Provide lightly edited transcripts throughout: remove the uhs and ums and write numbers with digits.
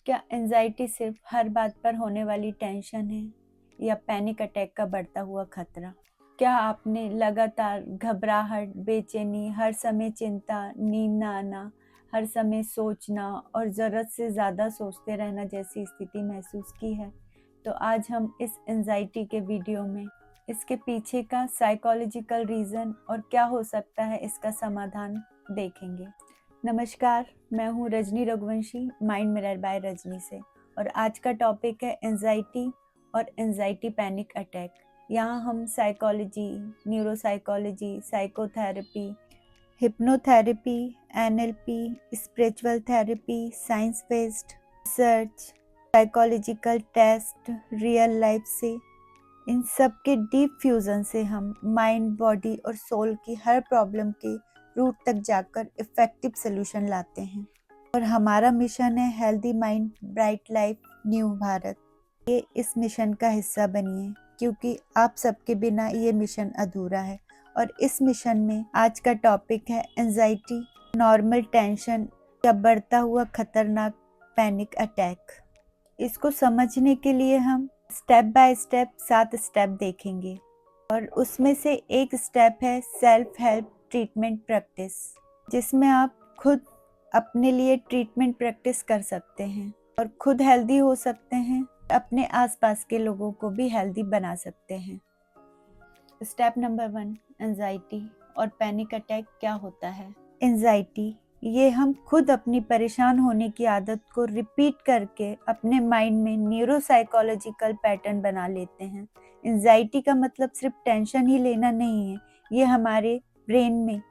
क्या एंजाइटी सिर्फ हर बात पर होने वाली टेंशन है या पैनिक अटैक का बढ़ता हुआ खतरा? क्या आपने लगातार घबराहट, बेचैनी, हर समय चिंता, नींद ना आना, हर समय सोचना और ज़रूरत से ज़्यादा सोचते रहना जैसी स्थिति महसूस की है? तो आज हम इस एंजाइटी के वीडियो में इसके पीछे का साइकोलॉजिकल रीज़न और क्या हो सकता है इसका समाधान देखेंगे। नमस्कार, मैं हूँ Rajni Raghuvanshi, mind mirror by Rajni से, और आज का टॉपिक है एंजाइटी और एंजाइटी पैनिक अटैक। यहाँ हम psychology, neuropsychology, psychotherapy, hypnotherapy, NLP, spiritual therapy, science based research, psychological test, real life से, इन सब के डीप फ्यूजन से हम माइंड, बॉडी और सोल की हर प्रॉब्लम के रूट तक जाकर इफेक्टिव सोल्यूशन लाते हैं। और हमारा मिशन है healthy mind, bright life, new Bharat. ये इस मिशन का हिस्सा बनिए, क्योंकि आप सबके बिना ये मिशन अधूरा है। और इस मिशन में आज का टॉपिक है एंजाइटी, नॉर्मल टेंशन या बढ़ता हुआ खतरनाक पैनिक अटैक। इसको समझने के लिए हम स्टेप बाय स्टेप 7 स्टेप देखेंगे, और उसमें से एक स्टेप है सेल्फ हेल्प ट्रीटमेंट प्रैक्टिस, जिसमें आप खुद अपने लिए ट्रीटमेंट प्रैक्टिस कर सकते हैं और खुद हेल्दी हो सकते हैं, अपने आसपास के लोगों को भी हेल्दी बना सकते हैं। स्टेप नंबर 1, एंजाइटी और पैनिक अटैक क्या होता है? एंजाइटी, ये हम खुद अपनी परेशान होने की आदत को रिपीट करके अपने माइंड में न्यूरोसाइकोलॉजिकल पैटर्न बना लेते हैं। एंजाइटी का मतलब सिर्फ टेंशन ही लेना नहीं है, ये हमारे ब्रेन में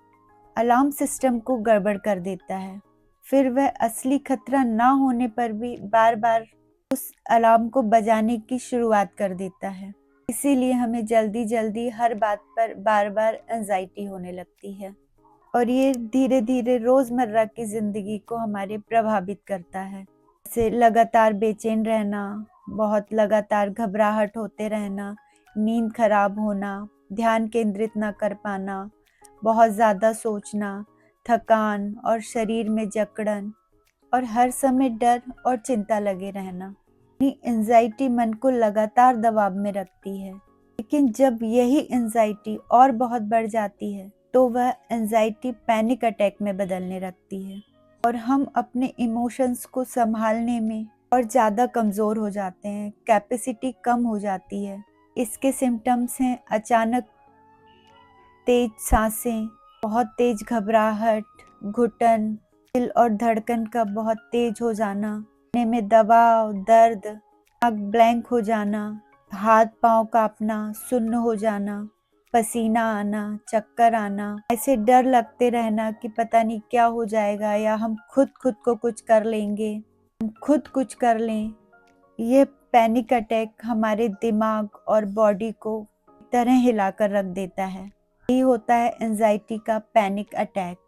अलार्म सिस्टम को गड़बड़ कर देता है। फिर वह असली खतरा ना होने पर भी बार बार उस अलार्म को बजाने की शुरुआत कर देता है। इसीलिए हमें जल्दी जल्दी हर बात पर बार बार एंजाइटी होने लगती है, और ये धीरे धीरे रोजमर्रा की जिंदगी को हमारे प्रभावित करता है। जैसे लगातार बेचैन रहना, बहुत लगातार घबराहट होते रहना, नींद खराब होना, ध्यान केंद्रित ना कर पाना, बहुत ज़्यादा सोचना, थकान और शरीर में जकड़न, और हर समय डर और चिंता लगे रहना। एंजाइटी मन को लगातार दबाव में रखती है, लेकिन जब यही एंजाइटी और बहुत बढ़ जाती है तो वह एंजाइटी पैनिक अटैक में बदलने लगती है, और हम अपने इमोशंस को संभालने में और ज़्यादा कमज़ोर हो जाते हैं, कैपेसिटी कम हो जाती है। इसके सिम्टम्स हैं अचानक तेज सांसें, बहुत तेज घबराहट, घुटन, दिल और धड़कन का बहुत तेज हो जाना, सीने में दबाव, दर्द, आँख ब्लैंक हो जाना, हाथ पांव कांपना, सुन्न हो जाना, पसीना आना, चक्कर आना, ऐसे डर लगते रहना कि पता नहीं क्या हो जाएगा, या हम खुद को कुछ कर लेंगे, हम खुद कुछ कर लें। यह पैनिक अटैक हमारे दिमाग और बॉडी को तरह हिलाकर रख देता है। यही होता है एंजाइटी का पैनिक अटैक।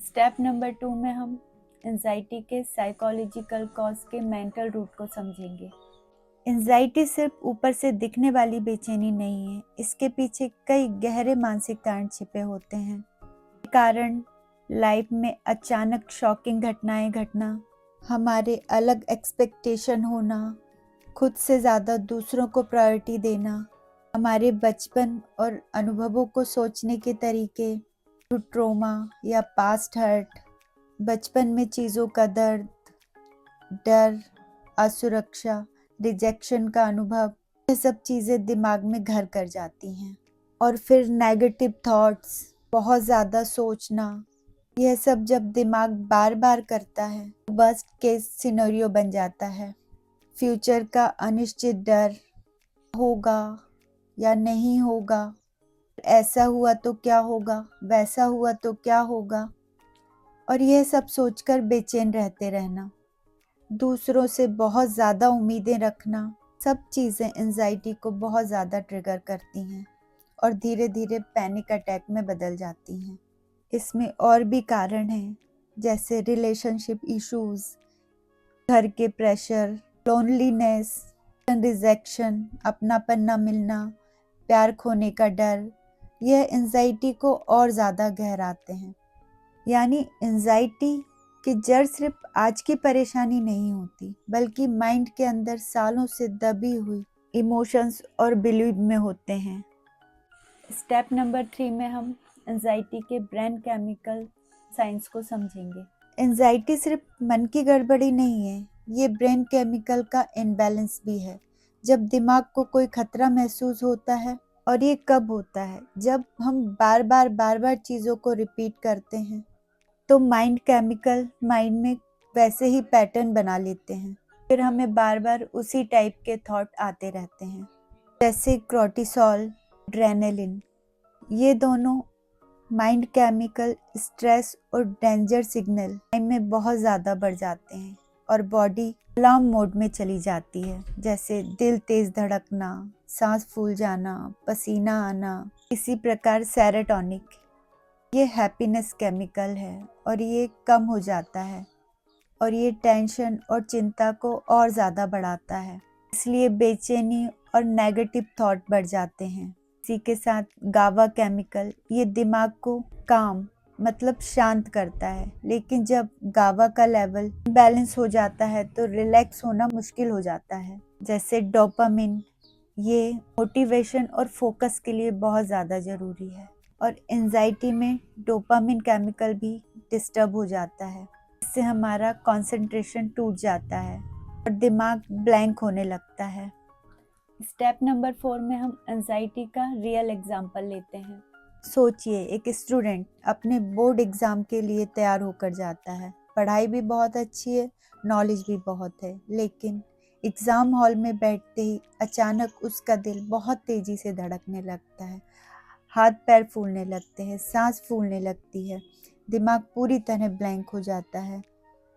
स्टेप नंबर 2 में हम एंजाइटी के साइकोलॉजिकल कॉज के मेंटल रूट को समझेंगे। एंजाइटी सिर्फ ऊपर से दिखने वाली बेचैनी नहीं है, इसके पीछे कई गहरे मानसिक कारण छिपे होते हैं। कारण लाइफ में अचानक शॉकिंग घटनाएं घटना, हमारे अलग एक्सपेक्टेशन होना, खुद से ज़्यादा दूसरों को प्रायोरिटी देना, हमारे बचपन और अनुभवों को सोचने के तरीके, ट्रॉमा या पास्ट हर्ट, बचपन में चीज़ों का दर्द, डर, असुरक्षा, रिजेक्शन का अनुभव, ये सब चीज़ें दिमाग में घर कर जाती हैं। और फिर नेगेटिव थॉट्स, बहुत ज़्यादा सोचना, यह सब जब दिमाग बार बार करता है तो वर्स्ट केस सिनेरियो बन जाता है। फ्यूचर का अनिश्चित डर, होगा या नहीं होगा, ऐसा हुआ तो क्या होगा, वैसा हुआ तो क्या होगा, और यह सब सोचकर बेचैन रहते रहना, दूसरों से बहुत ज़्यादा उम्मीदें रखना, सब चीज़ें एंजाइटी को बहुत ज़्यादा ट्रिगर करती हैं और धीरे धीरे पैनिक अटैक में बदल जाती हैं। इसमें और भी कारण हैं, जैसे रिलेशनशिप इश्यूज, घर के प्रेशर, लोनलीनेस, रिजेक्शन, अपनापन न मिलना, प्यार खोने का डर, यह एंजाइटी को और ज़्यादा गहराते हैं। यानी एंजाइटी कि जड़ सिर्फ आज की परेशानी नहीं होती, बल्कि माइंड के अंदर सालों से दबी हुई इमोशंस और बिलीव में होते हैं। स्टेप नंबर 3 में हम एंजाइटी के ब्रेन केमिकल साइंस को समझेंगे। एंजाइटी सिर्फ मन की गड़बड़ी नहीं है, ये ब्रेन केमिकल का इनबैलेंस भी है। जब दिमाग को कोई खतरा महसूस होता है, और ये कब होता है, जब हम बार बार चीज़ों को रिपीट करते हैं, तो माइंड केमिकल माइंड में वैसे ही पैटर्न बना लेते हैं। फिर हमें बार बार उसी टाइप के थॉट आते रहते हैं, जैसे कॉर्टिसोल, एड्रेनालिन। ये दोनों माइंड केमिकल स्ट्रेस और डेंजर सिग्नल टाइम में बहुत ज़्यादा बढ़ जाते हैं और बॉडी अलार्म मोड में चली जाती है, जैसे दिल तेज धड़कना, सांस फूल जाना, पसीना आना। इसी प्रकार सेरोटोनिन, ये हैप्पीनेस केमिकल है और ये कम हो जाता है और ये टेंशन और चिंता को और ज़्यादा बढ़ाता है, इसलिए बेचैनी और नेगेटिव थॉट बढ़ जाते हैं। इसी के साथ गावा केमिकल, ये दिमाग को काम मतलब शांत करता है, लेकिन जब गावा का लेवल बैलेंस हो जाता है तो रिलैक्स होना मुश्किल हो जाता है। जैसे डोपामिन, ये मोटिवेशन और फोकस के लिए बहुत ज़्यादा ज़रूरी है, और एंजाइटी में डोपामिन केमिकल भी डिस्टर्ब हो जाता है, इससे हमारा कंसंट्रेशन टूट जाता है और दिमाग ब्लैंक होने लगता है। स्टेप नंबर 4 में हम एंजाइटी का रियल एग्जाम्पल लेते हैं। सोचिए, एक स्टूडेंट अपने बोर्ड एग्जाम के लिए तैयार होकर जाता है। पढ़ाई भी बहुत अच्छी है, नॉलेज भी बहुत है, लेकिन एग्जाम हॉल में बैठते ही अचानक उसका दिल बहुत तेजी से धड़कने लगता है, हाथ पैर फूलने लगते हैं, सांस फूलने लगती है, दिमाग पूरी तरह ब्लैंक हो जाता है।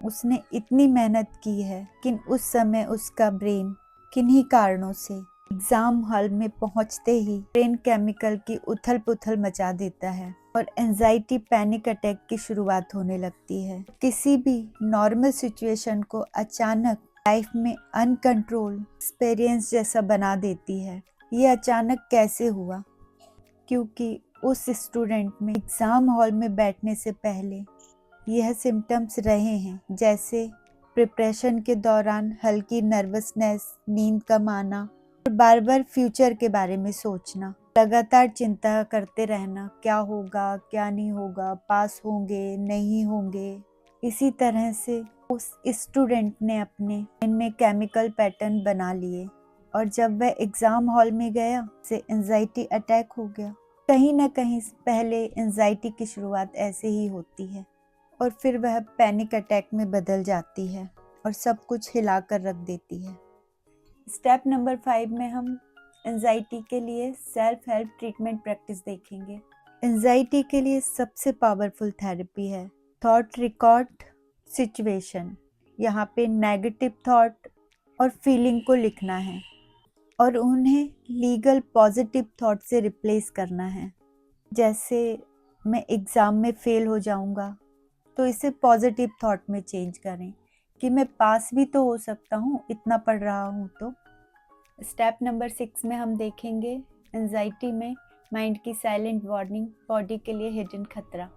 उसने इतनी मेहनत की है, लेकिन उस समय उसका ब्रेन किन्हीं कारणों से एग्जाम हॉल में पहुंचते ही ब्रेन केमिकल की उथल पुथल मचा देता है और एंजाइटी पैनिक अटैक की शुरुआत होने लगती है। किसी भी नॉर्मल सिचुएशन को अचानक लाइफ में अनकंट्रोल एक्सपीरियंस जैसा बना देती है। ये अचानक कैसे हुआ? क्योंकि उस स्टूडेंट में एग्जाम हॉल में बैठने से पहले यह सिम्टम्स रहे हैं, जैसे प्रिपरेशन के दौरान हल्की नर्वसनेस, नींद कम आना और बार बार फ्यूचर के बारे में सोचना, लगातार चिंता करते रहना, क्या होगा क्या नहीं होगा, पास होंगे नहीं होंगे। इसी तरह से उस स्टूडेंट ने अपने इनमें केमिकल पैटर्न बना लिए और जब वह एग्जाम हॉल में गया उसे एंजाइटी अटैक हो गया। कहीं ना कहीं पहले एंजाइटी की शुरुआत ऐसे ही होती है और फिर वह पैनिक अटैक में बदल जाती है और सब कुछ हिलाकर रख देती है। स्टेप नंबर 5 में हम एंजाइटी के लिए सेल्फ हेल्प ट्रीटमेंट प्रैक्टिस देखेंगे। एंजाइटी के लिए सबसे पावरफुल थेरेपी है थॉट रिकॉर्ड सिचुएशन। यहाँ पे नेगेटिव थॉट और फीलिंग को लिखना है और उन्हें लीगल पॉजिटिव थॉट से रिप्लेस करना है। जैसे मैं एग्ज़ाम में फेल हो जाऊंगा, तो इसे पॉजिटिव थॉट में चेंज करें कि मैं पास भी तो हो सकता हूँ, इतना पढ़ रहा हूँ तो। स्टेप नंबर 6 में हम देखेंगे एंजाइटी में माइंड की साइलेंट वार्निंग, बॉडी के लिए हिडन खतरा।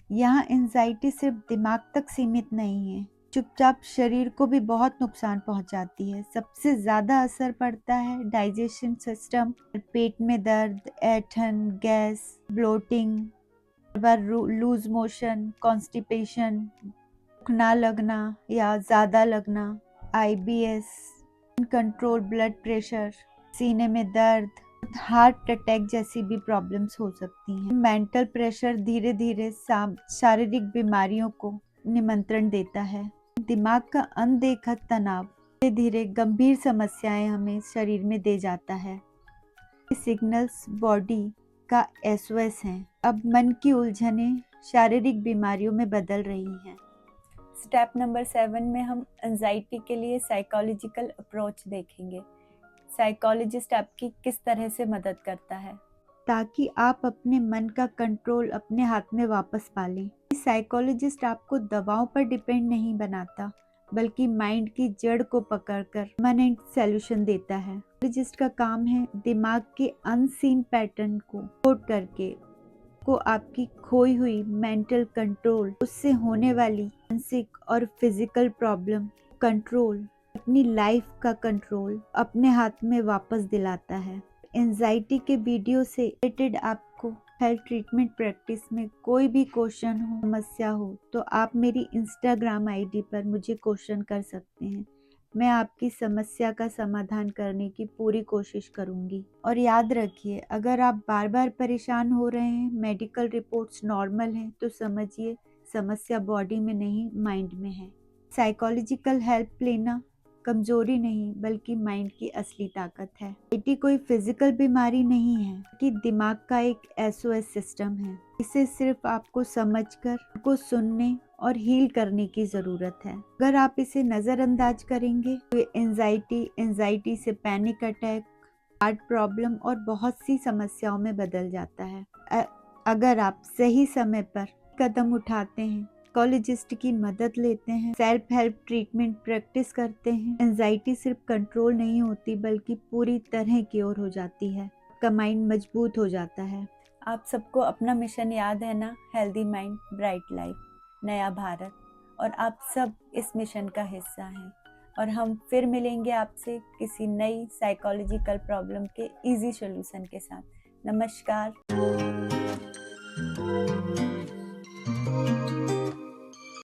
यहाँ एंजाइटी सिर्फ दिमाग तक सीमित नहीं है, चुपचाप शरीर को भी बहुत नुकसान पहुंचाती है। सबसे ज़्यादा असर पड़ता है डाइजेशन सिस्टम, पेट में दर्द, ऐंठन, गैस, ब्लोटिंग, बार लूज मोशन, कॉन्स्टिपेशन, भूख ना लगना या ज़्यादा लगना, IBS, कंट्रोल ब्लड प्रेशर, सीने में दर्द, हार्ट अटैक जैसी भी प्रॉब्लम्स हो सकती हैं। मेंटल प्रेशर धीरे धीरे शारीरिक बीमारियों को निमंत्रण देता है। दिमाग का अनदेखा तनाव धीरे धीरे गंभीर समस्याएं हमें शरीर में दे जाता है। ये सिग्नल्स बॉडी का SOS हैं। अब मन की उलझनें शारीरिक बीमारियों में बदल रही हैं। स्टेप नंबर 7 में हम एंजाइटी के लिए साइकोलॉजिकल अप्रोच देखेंगे। साइकोलॉजिस्ट आपकी किस तरह से मदद करता है ताकि आप अपने मन का कंट्रोल अपने हाथ में वापस पा लें। साइकोलॉजिस्ट आपको दवाओं पर डिपेंड नहीं बनाता, बल्कि माइंड की जड़ को पकड़कर परमानेंट सॉल्यूशन देता है। साइकोलॉजिस्ट का काम है दिमाग के अनसीन पैटर्न को कोड करके को आपकी खोई हुई मेंटल कंट्रोल, उससे होने वाली मानसिक और फिजिकल प्रॉब्लम कंट्रोल, अपनी लाइफ का कंट्रोल अपने हाथ में वापस दिलाता है। एंजाइटी के वीडियो से रिलेटेड आपको हेल्थ ट्रीटमेंट प्रैक्टिस में कोई भी क्वेश्चन हो, समस्या हो, तो आप मेरी इंस्टाग्राम आईडी पर मुझे क्वेश्चन कर सकते हैं। मैं आपकी समस्या का समाधान करने की पूरी कोशिश करूंगी। और याद रखिए, अगर आप बार बार परेशान हो रहे हैं, मेडिकल रिपोर्ट्स नॉर्मल हैं, तो समझिए समस्या बॉडी में नहीं, माइंड में है। साइकोलॉजिकल हेल्प लेना कमजोरी नहीं, बल्कि माइंड की असली ताकत है। एटी कोई फिजिकल बीमारी नहीं है कि दिमाग का एक एसओएस सिस्टम है। इसे सिर्फ आपको समझकर, को सुनने और हील करने की जरूरत है। अगर आप इसे नजरअंदाज करेंगे तो ये एंजाइटी से पैनिक अटैक, हार्ट प्रॉब्लम और बहुत सी समस्याओं में बदल जाता है। अगर आप सही समय पर कदम उठाते हैं, साइकोलॉजिस्ट की मदद लेते हैं, सेल्फ हेल्प ट्रीटमेंट प्रैक्टिस करते हैं, एंजाइटी सिर्फ कंट्रोल नहीं होती, बल्कि पूरी तरह क्योर हो जाती है। आपका माइंड मजबूत हो जाता है। आप सबको अपना मिशन याद है ना? हेल्दी माइंड, ब्राइट लाइफ, नया भारत। और आप सब इस मिशन का हिस्सा हैं। और हम फिर मिलेंगे आपसे किसी नई साइकोलॉजिकल प्रॉब्लम के इजी सॉल्यूशन के साथ। नमस्कार।